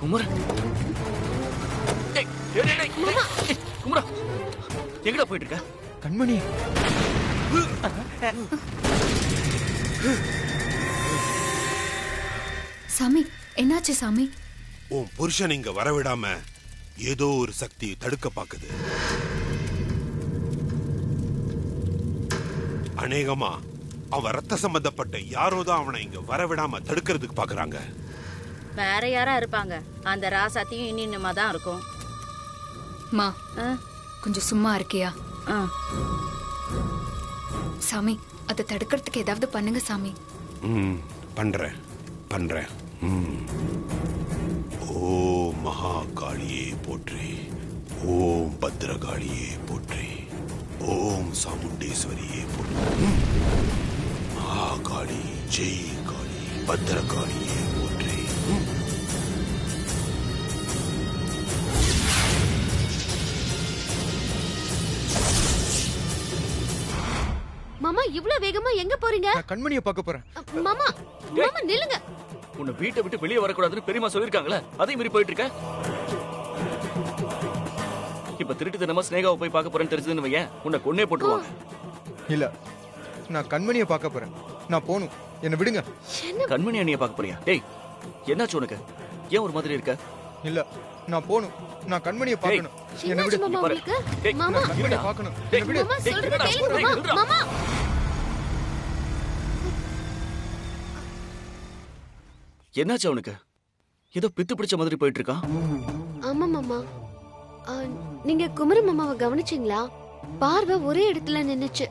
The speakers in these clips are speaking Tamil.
குமரன் குமரா எங்கடா போயிட்டு இருக்க? கண்மணி சாமி, என்னாச்சு சாமி? உன் புருஷன் இங்க வரவிடாம ஏதோ ஒரு சக்தி தடுக்க பாக்குது. அநேகமா அவன் ரத்த சம்பந்தப்பட்ட யாரோ தான் அவனை இங்க வரவிடாம தடுக்கிறதுக்கு பாக்குறாங்க. வேற யாரா இருப்பாங்க? அந்த ராசாத்தியும் இன்னின்னுமா தான் இருக்கும். மா, கொஞ்சம் சும்மா இருக்கியா? சாமி, அதை தடுக்கிறதுக்கு ஏதாவது பண்ணுங்க சாமி. பண்றேன் பண்றேன். ஓம் மகாகாளியே போற்றி, ஓம் பத்ரகாளியே போற்றி, ஓம் சாமுண்டேஸ்வரியே போற்றி. மகாகாளி ஜெய் காளி, பத்ரகாளியே போற்றி. மாமா, இவ்வளவு வேகமா எங்க போறீங்க? கண்மணியை பார்க்க போறேன். மாமா, மாமா நில்லுங்க. உன்னை வீட்டை விட்டு வெளியே வரக்கூடாதுன்னு பெரியமா சொல்லிருக்காங்களே, அதே மாதிரி போயிட்டு இருக்க. இப்ப திருட்டுத்தனமா ஸ்னேகாவை போய் பார்க்க போறேன்னு தெரிஞ்சதுன்னு வையேன், உன்னை கொன்னே போட்டுருவாங்க. இல்ல, நான் கண்மணியை பார்க்க போறேன். நான் போணும், என்ன விடுங்க. கண்மணி அண்ணியை பார்க்க போறியா? டேய், என்னாச்சு உனக்கு? ஏன் ஒரு மாதிரி இருக்க? இல்ல, நான் போணும். நான் கண்மணியை பார்க்கணும். என்ன விடு. மாமா, உங்களுக்கு மாமா, நான் கண்மணியை பார்க்கணும். என்ன விடு. மாமா சொல்றது கேளுங்க. மாமா, என்னாச்சு அவனுக்கு? ஏதோ பித்து பிடிச்ச மாதிரி போயிட்டு இருக்கான். ஆமா மாமா, நீங்க குமர மாமாவை கவனிச்சீங்களா? பார்வை ஒரே இடத்துல நின்னுச்சு.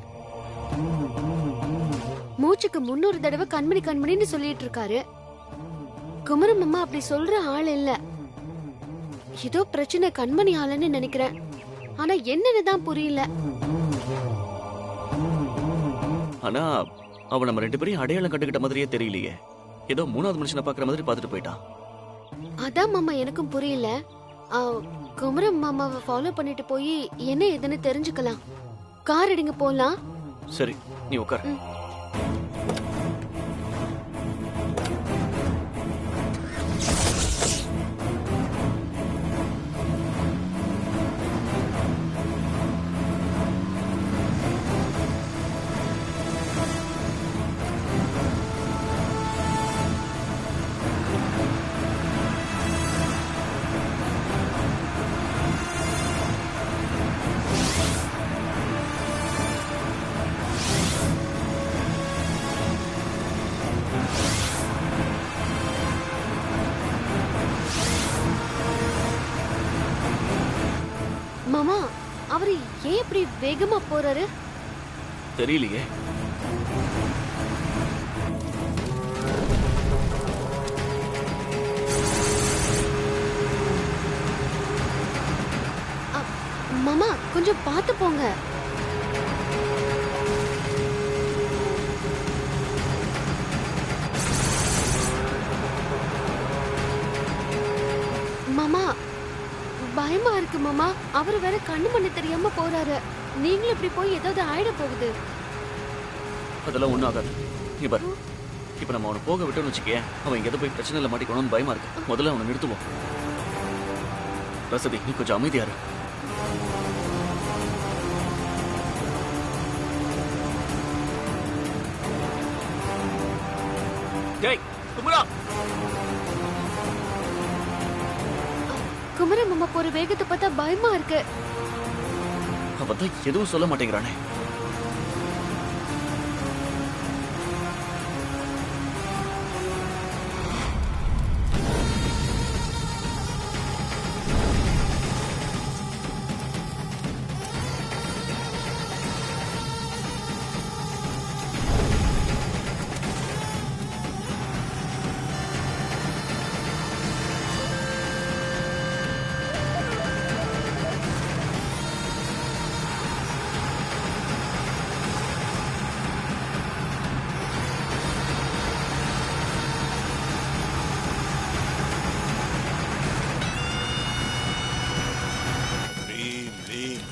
மூச்சுக்கு 300 தடவை கண்மணி கண்மணின்னு சொல்லிட்டு இருக்காரு. குமர மாமா அப்படி சொல்ற ஆள் இல்ல. ஏதோ பிரச்சனை கண்மணி ஆளுன்னு நினைக்கிறேன். ஆனா என்னன்னு தான் புரியல. ஆனா அவன் நம்ம 2 பேரையும் அடையாளம் கண்டுகிட்ட மாதிரியே தெரியலையே. ஏதோ 3வது மனுஷனை பாக்குற மாதிரி பாத்துட்டு போயிட்டான். அதான் மாமா எனக்கும் புரியல. குமரம் மாமாவை ஃபாலோ பண்ணிட்டு போய் என்ன ஏதுன்னு தெரிஞ்சுக்கலாம். கார் எடுங்க போலாம். சரி, நீ உட்கார். மாமா, அவரு ஏன் இப்படி வேகமா போறாரு? தெரியலையே. மாமா, கொஞ்சம் பார்த்து போங்க. மாமா, பயமா இருக்கு மாமா. அவரு வேற கண்ணு மண்ணு தெரியாம போறாரு. நீங்களும் இப்படி போய் ஏதாவது ஆயிட போகுது. அதெல்லாம் ஒண்ணும் ஆகாது. நீ பாரு, இப்ப நம்ம அவனை போக விட்டோம்னு வச்சுக்கே, அவன் எங்க போய் பிரச்சனையில மாட்டிக்கணும்னு பயமா இருக்கு. முதல்ல அவனை நிறுத்துவோம். ரசதி, நீ கொஞ்சம் அமைதியா இரு. டேய் குமரா, குமர மாமா போற வேகத்தை பார்த்தா பயமா இருக்கு. அவன் தான் எதுவும் சொல்ல மாட்டேங்கிறானே.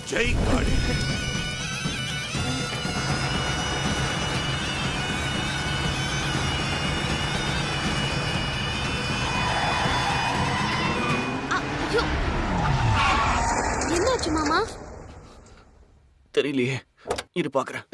ஜெய் காளி. தெரியலையே. இரு பாக்குறேன்.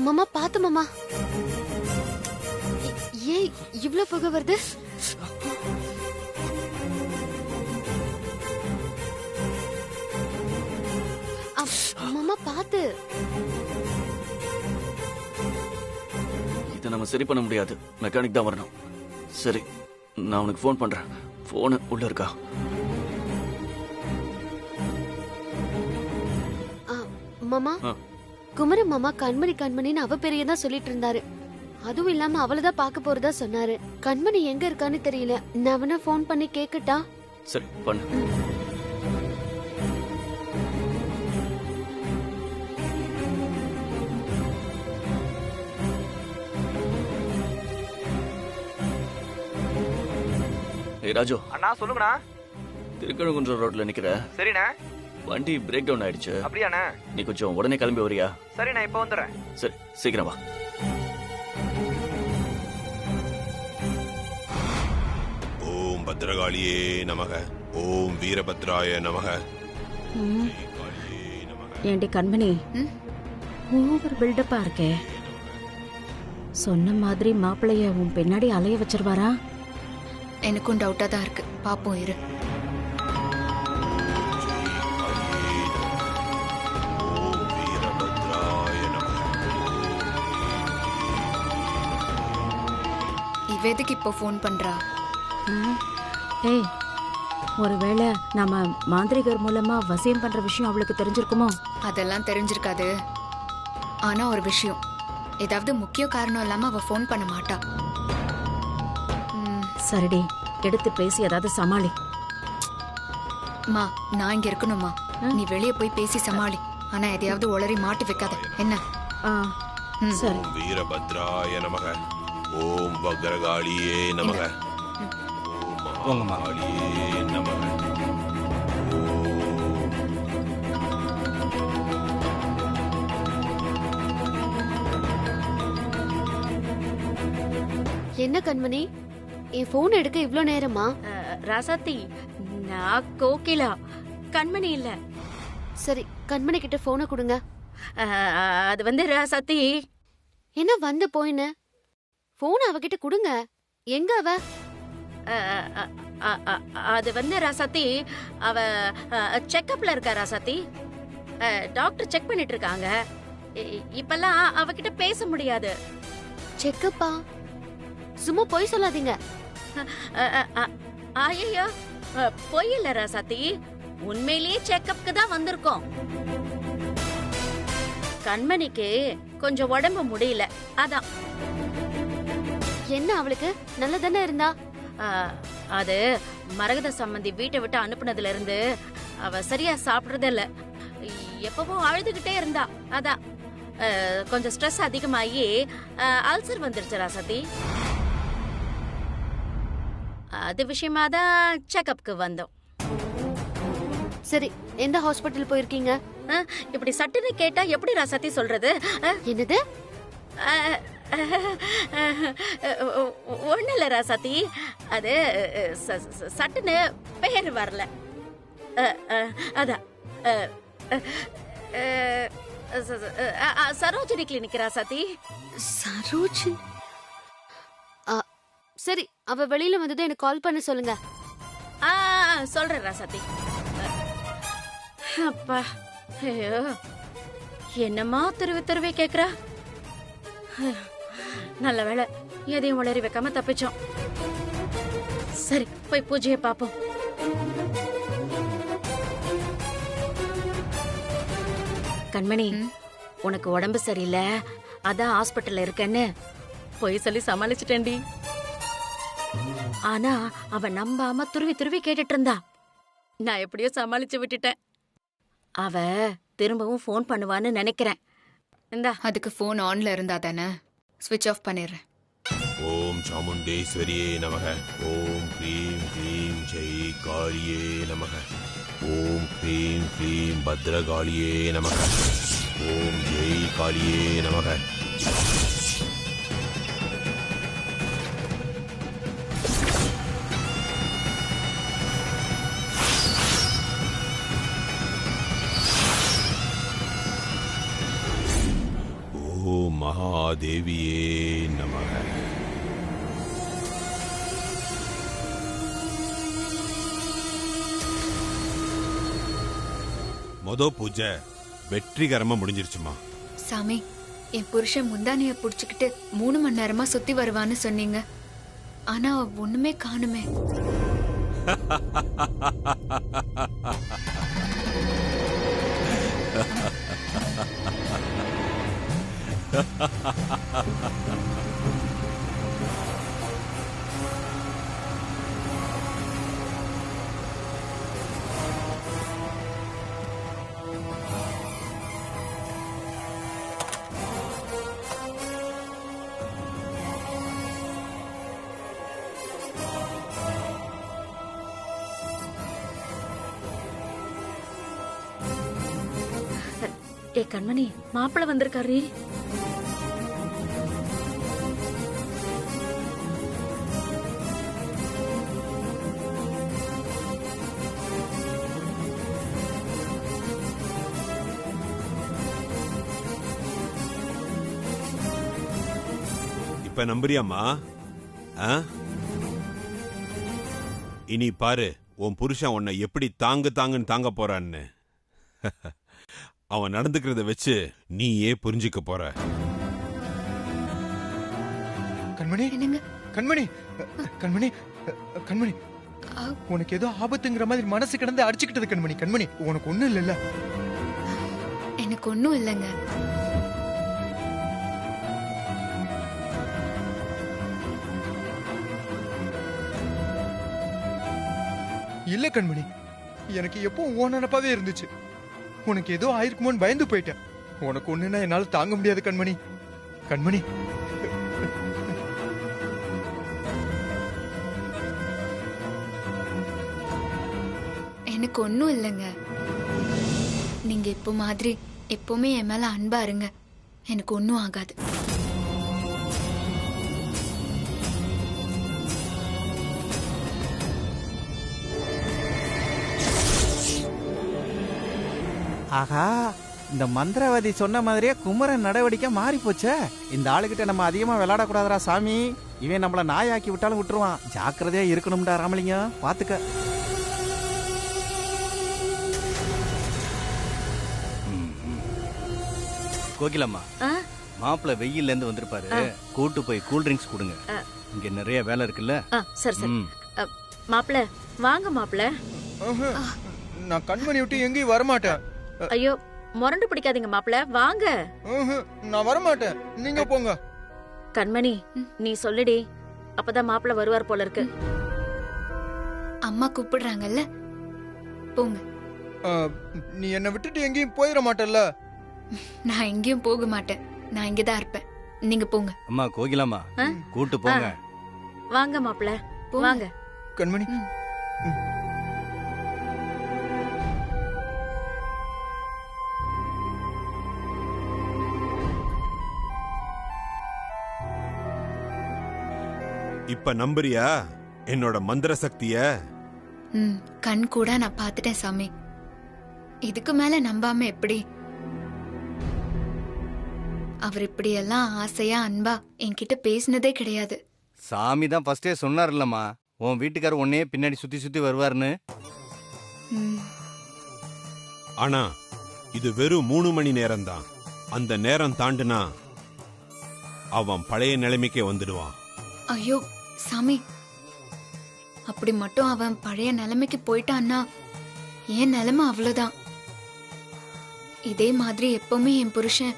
மாமா பாத்து மாமா. ஏன் இவ்ளோ புகை வருது? மாமா பாத்து. இதை நம்ம சரி பண்ண முடியாது. மெக்கானிக் தான் வரணும். சரி, நான் உனக்கு ஃபோன் பண்றேன். ஃபோனு உள்ள இருக்கா? மாமா, குமரன் மாமா கண்மணின்னு அவ பெரிய தான் சொல்லிட்டு இருந்தாரு. அதுவும் இல்லாம அவளதான் பார்க்க போறதா சொன்னாரு. கண்மணி எங்க இருக்கான்னு தெரியல. நான் அவனை ஃபோன் பண்ணி கேக்கட்டா? சரி பண்ணு. ஏய் ராஜு. அண்ணா சொல்லுங்கண்ணா. திருக்கழுங்குன்றம் ரோட்ல நிக்கிற. சரிண்ணா. வண்டி பிரேக் டவுன் ஆயிடுச்சு. அப்படியாண்ணா? நீ கொஞ்சம் உடனே கிளம்பி வரியா? சரிண்ணா, இப்ப வந்துடுறேன். சரி, சீக்கிரம் வா. ஓம் பத்ரகாளியே நமக. ஓம் வீரபத்ராய நமக. ஏண்டி கண்மணி, ஓவர் பில்டப்பா இருக்கே. சொன்ன மாதிரி மாப்பிள்ளைய உன் பின்னாடி அலைய வச்சிருவாரா? எனக்கும் டவுட்டா தான் இருக்கு. பாப்போம் இரு. இவ எதுக்கு இப்போ ஃபோன் பண்றா? ஏய், ஒருவேளை நாம மாந்திரிகர் மூலமா வசியம் பண்ற விஷயம் அவளுக்கு தெரிஞ்சிருக்குமோ? அதெல்லாம் தெரிஞ்சிருக்காது. ஆனா ஒரு விஷயம், ஏதாவது முக்கிய காரணம் இல்லாம அவ ஃபோன் பண்ண மாட்டா. சரிடி, எடுத்து பேசி ஏதாவது சமாளி. மா, நான் இங்க இருக்கணுமா? நீ வெளியே போய் பேசி சமாளி. ஆனா எதையாவது உளறி மாட்டி வைக்காத என்ன? சரி. ஓம் வீரபத்ராய நமக. ஓம் வக்ரகாளியே நமக. ஓம் மகாகாளியே நமக. என்ன கண்மணி, என் போன் எடுக்க இவ்ளோ நேரமா? ராசாத்தி, நான் கோகிலா, கண்மணி இல்ல. சரி, கண்மணி கிட்ட போனை கொடுங்க. அது வந்து ராசாத்தி. என்ன வந்து போயின்னு? போன் அவகிட்ட கொடுங்க. எங்க அவ? அது வந்து ராசாத்தி, அவ செக்கப்ல இருக்கா ராசாத்தி. டாக்டர் செக் பண்ணிட்டு இருக்காங்க. இப்பெல்லாம் அவகிட்ட பேச முடியாது. செக்கப்பா? சும்மா போய் சொல்லாதீங்க. ஐயோ, பொய் இல்ல ராசாத்தி, உண்மையிலேயே செக்கப்க்கு தான் வந்திருக்கோம். கண்மணிக்கு கொஞ்சம் உடம்பு முடியல, அதான். என்ன அவளுக்கு நல்லதானே இருந்தா? அது மரகத சம்பந்தி வீட்டை விட்டு அனுப்புனதுல இருந்து அவ சரியா சாப்பிடுறதே இல்ல. எப்பவும் அழுதுகிட்டே இருந்தா, அதான். கொஞ்சம் ஸ்ட்ரெஸ் அதிகமாகி அல்சர் வந்துருச்சு ராசாத்தி. அது விஷயமா தான் செக்கப்க்கு வந்தோம். சரி, எந்த ஹாஸ்பிட்டல் போயிருக்கீங்க? இப்படி சட்டுன்னு கேட்டா எப்படி ராசாத்தி சொல்றது? என்னது? ஒண்ணு இல்ல ராசாத்தி, அது சட்டுன்னு பேர் வரல, அதான். சரோஜினி கிளினிக் ராசாத்தி. சரோஜினி? சரி, அவ வெளியில வந்தது எனக்கு கால் பண்ண சொல்லுங்க. சொல்றேன் ராசாத்தி. அப்பா, ஐயோ, என்னமா துருவி கேக்குறா. நல்ல வேளை எதையும் உளறி வைக்காம தப்பிச்சோம். சரி, போய் பூஜையை பாப்போம். கண்மணி, உனக்கு உடம்பு சரியில்லை, அதான் ஹாஸ்பிட்டல்ல இருக்கேன்னு போய் சொல்லி சமாளிச்சுட்டேன்டி. ஆனா அவ நம்பாம துருவி கேட்டுட்டு இருந்தா. நான் எப்படியோ சமாளிச்சு விட்டுட்டேன். அவ திரும்பவும் ஃபோன் பண்ணுவான்னு நினைக்கிறேன். இந்தா. அதுக்கு ஃபோன் ஆன்ல இருந்தா தானே? ஸ்விட்ச் ஆஃப் பண்ணிடுறேன். ஓம் சாமுண்டேஸ்வரியே நமக. ஓம் க்ரீம் க்ளீம் ஜெய் காளியே நமக. ஓம் க்ரீம் க்ளீம் பத்ரகாளியே நமக. ஓம் ஜெய் காளியே நமக. ஓம் மகாதேவியே நமக. பூஜை வெற்றிகரமா முடிஞ்சிருச்சுமா. சாமி, என் புருஷன் முந்தானைய புடிச்சுக்கிட்டு 3 மணி நேரமா சுத்தி வருவான்னு சொன்னீங்க. ஆனா ஒண்ணுமே காணுமே. ஏ கண்மணி, மாப்பிள்ள வந்திருக்காரு. இப்ப நம்புறியாமா? இனி பாரு உன் புருஷன் உன்னை எப்படி தாங்குன்னு தாங்க போறான்னு. அவன் நடந்துக்கிறத வச்சு நீயே புரிஞ்சுக்க போற. கண்மணி, கண்மணி, கண்மணி, கண்மணி, உனக்கு ஏதோ ஆபத்துங்கிற மாதிரி மனசு கிடந்து அடிச்சுக்கிட்டது கண்மணி. கண்மணி, உனக்கு ஒண்ணும் இல்லைல்ல? எனக்கு ஒண்ணும் இல்லைங்க. இல்ல கண்மணி, எனக்கு எப்போ உன் நினைப்பாவே இருந்துச்சு. உனக்கு ஏதோ ஆயிருக்குமோன்னு பயந்து போயிட்டேன். உனக்கு ஒண்ணுன்னா என்னால தாங்க முடியாது கண்மணி. கண்மணி, எனக்கு ஒண்ணும் இல்லைங்க. நீங்க இப்போ மாதிரி எப்பவுமே என் மேல அன்பா இருங்க. எனக்கு ஒண்ணும் ஆகாது. ஆகா, இந்த மந்திரவாதி சொன்ன மாதிரியே குமரன் நடவடிக்கை மாறி போச்சே. இந்த ஆளுகிட்ட நம்ம அதிகமா விளையாடக்கூடாதரா சாமி. இவன் நம்மள நாயாக்கி விட்டாலும் விட்டுருவான். ஜாக்கிரதையா இருக்கணும்டா ராமலிங்கம், பாத்துக்க. கோகிலம்மா, மாப்பிள்ள வெயில்ல இருந்து வந்திருப்பாரு. கூட்டு போய் கூல் ட்ரிங்க்ஸ் கொடுங்க. இங்க நிறைய வேலை இருக்குல்ல. சரி சரி. மாப்பிள்ள வாங்க. மாப்பிள்ள, நான் கண்மணி விட்டு எங்கேயும் வரமாட்டேன். ஐயோ, முரண்டு பிடிக்காதீங்க மாப்பிள்ள, வாங்க. நான் வரமாட்டேன், நீங்க போங்க. கண்மணி, நீ சொல்லுடி, அப்பதான் மாப்பிள்ள வருவார் போல இருக்கு. அம்மா கூப்பிடுறாங்கல்ல, போங்க. நீ என்ன விட்டுட்டு எங்கேயும் போயிட மாட்டல்ல? நான் எங்கேயும் போக மாட்டேன். நான் இங்கதான் இருப்பேன். நீங்க போங்க. அம்மா கோகிலம்மா, கூட்டு போங்க. வாங்க மாப்பிள்ள, வாங்க. கண்மணி, இப்ப நம்புறியா என்னோட மந்திர சக்திய? கண் கூட நான் பாத்துட்டேன் சாமி. இதுக்கு மேல நம்பாம எப்படி? அவர் இப்படி எல்லாம் ஆசையா அன்பா என்கிட்ட பேசினதே கிடையாது. சாமி தான் ஃபர்ஸ்டே சொன்னார் இல்லம்மா, உன் வீட்டுக்காரர் உன்னையே பின்னாடி சுத்தி சுத்தி வருவாருன்னு. ஆனா இது வெறும் 3 மணி நேரம் தான். அந்த நேரம் தாண்டுனா அவன் பழைய நிலைமைக்கே வந்துடுவான். ஐயோ சாமி, அப்படி மட்டும் அவன் பழைய நிலைமைக்கு போயிட்டான்னா என் நிலைமை அவ்வளவுதான். இதே மாதிரி எப்பவுமே என் புருஷன்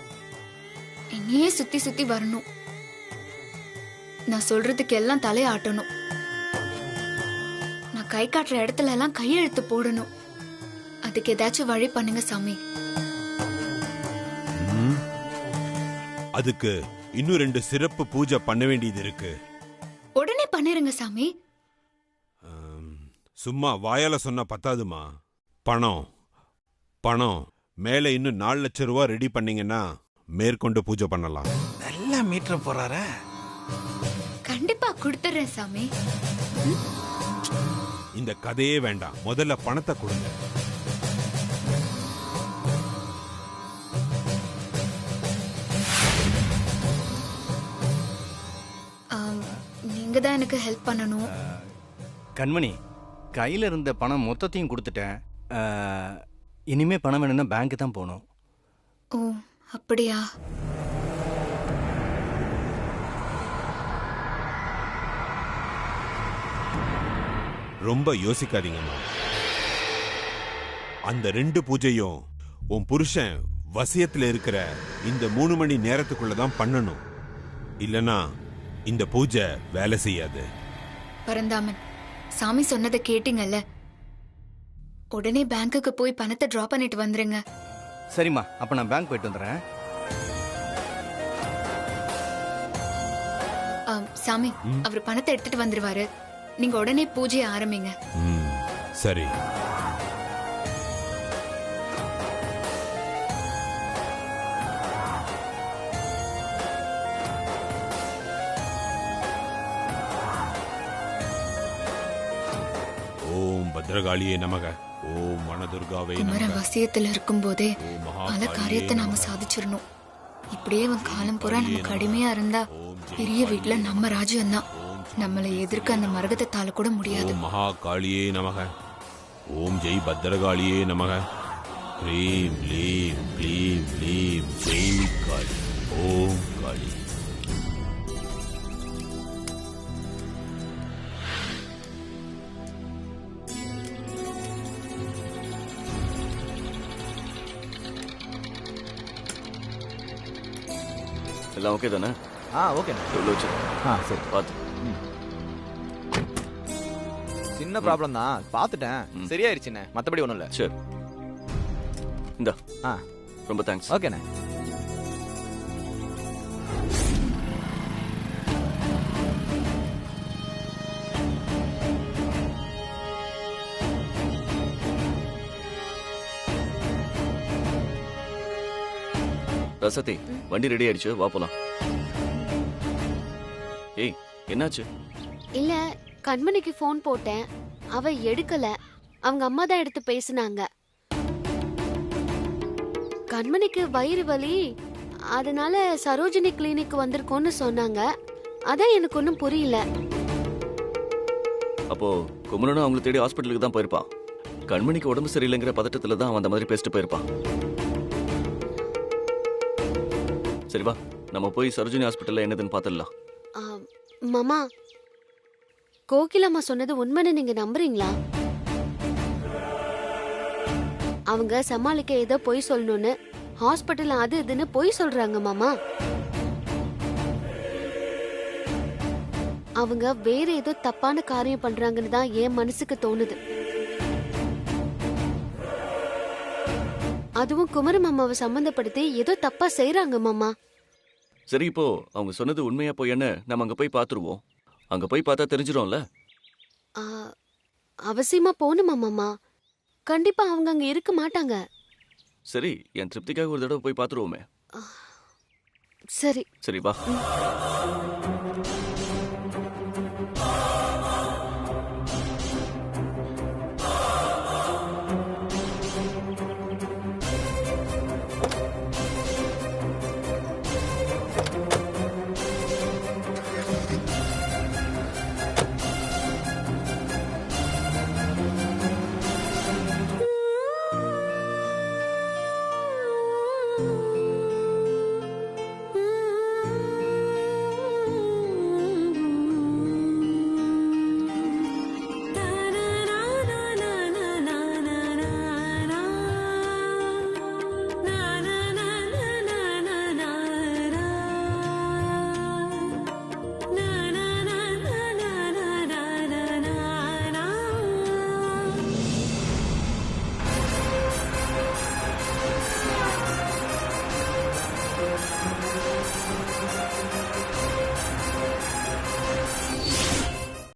என்னையே சுத்தி சுத்தி வரணும். நான் சொல்றதுக்கு எல்லாம் தலையாட்டணும். நான் கை காட்டுற இடத்துல எல்லாம் கையெழுத்து போடணும். அதுக்கு ஏதாச்சும் வழி பண்ணுங்க சாமி. அதுக்கு இன்னும் 2 சிறப்பு பூஜை பண்ண வேண்டியது இருக்கு. பண்ணிருங்க சாமி. சும்மா வாயால சொன்னா பத்தாதுமா. பணம் பணம் மேல இன்னும் 4 லட்சம் ரூபாய் ரெடி பண்ணீங்கன்னா மேற்கொண்டு பூஜை பண்ணலாம். நல்லா மீட்டர் போறாரே. கண்டிப்பா கொடுத்துறேன் சாமி. இந்த கதையே வேண்டாம், முதல்ல பணத்தை கொடுங்க. நீங்க தான் எனக்கு ஹெல்ப் பண்ணணும். கண்மணி, கையில இருந்த பணம் மொத்தத்தையும் கொடுத்துட்டேன். இனிமே பணம் வேணும்னா பேங்க் தான் போகணும். ஓ அப்படியா? ரொம்ப யோசிக்காதீங்கம்மா. அந்த 2 பூஜையும் உன் புருஷன் வசியத்துல இருக்கிற இந்த 3 மணி நேரத்துக்குள்ளதான் பண்ணணும். இல்லனா இந்த பூஜை வேலை செய்யாது. பரந்தாமன், சாமி சொன்னதை கேட்டீங்கல்ல, உடனே பேங்க்குக்கு போய் பணத்தை டிரா பண்ணிட்டு வந்துருங்க. சரிம்மா, அப்ப நான் பேங்க் போயிட்டு வந்துடுறேன். சாமி, அவர் பணத்தை எடுத்துட்டு வந்துருவாரு. நீங்க உடனே பூஜையை ஆரம்பிங்க. சரி. ஓம் பத்ரகாளியே நமக. ஓம் வனதுர்காவே குமர நமக. வசியத்துல இருக்கும் போதே பல காரியத்தை நாம சாதிச்சிடணும். இப்படியே அவன் காலம் பூரா நமக்கு அடிமையா இருந்தா பெரிய வீட்டுல நம்ம ராஜ்யம் தான். நம்மளை எதிர்க்க அந்த மரகதத்தால கூட முடியாது. ஓம் மகா காளியே நமக. ஓம் ஜெய் பத்ரகாளியே நமக. க்ரீம் க்ளீம் க்ளீம் க்ளீம் ஜெய் காளி. ஓம் காளி. எல்லாம் ஓகே தானே? ஓகே. எவ்வளோ வச்சு? சரி. பார்த்து. சின்ன ப்ராப்ளம் தான், பார்த்துட்டேன். சரியாயிருச்சுண்ணே, மற்றபடி ஒன்றும் இல்லை. சரி, இந்தா. ரொம்ப தேங்க்ஸ். ஓகேண்ணே. ரசதி, வண்டி ரெடி ஆயிடுச்சு, வா போலாம். ஏய், என்னாச்சு? இல்ல, கண்மணிக்கு போன் போட்டேன், அவ எடுக்கல. அவங்க அம்மா தான் எடுத்து பேசினாங்க. கண்மணிக்கு வயிறு வலி, அதனால சரோஜினி கிளினிக் வந்திருக்கோன்னு சொன்னாங்க. அதான் எனக்கு ஒன்றும் புரியல. அப்போ குமரனும் அவங்களை தேடி ஹாஸ்பிட்டலுக்கு தான் போயிருப்பான். கண்மணிக்கு உடம்பு சரியில்லைங்கிற பதட்டத்துல தான் அவன் அந்த மாதிரி பேசிட்டு போயிருப்பான். சரி வா, நம்ம போய் சரோஜினி ஹாஸ்பிட்டல்ல என்னதுன்னு பார்த்துடலாம். மாமா, கோகிலம்மா சொன்னது உண்மைன்னு நீங்க நம்புறீங்களா? அவங்க சமாளிக்க ஏதோ பொய் சொல்லணும்னு ஹாஸ்பிட்டல் அது இதுன்னு பொய் சொல்றாங்க மாமா. அவங்க வேற ஏதோ தப்பான காரியம் பண்றாங்கன்னு தான் என் மனசுக்கு தோணுது. அதுவும் குமர மாமாவை சம்பந்தப்படுத்தி ஏதோ தப்பா செய்யறாங்க மாமா. சரி, இப்போ அவங்க சொன்னது உண்மையா போயன்னு நம்ம அங்க போய் பாத்துருவோம். அங்க போய் பார்த்தா தெரிஞ்சிடும்ல. அவசியமா போகணுமா மாமா? கண்டிப்பா அவங்க அங்க இருக்க மாட்டாங்க. சரி, என் திருப்திக்காக ஒரு தடவை போய் பாத்துருவோமே. சரி சரி வா.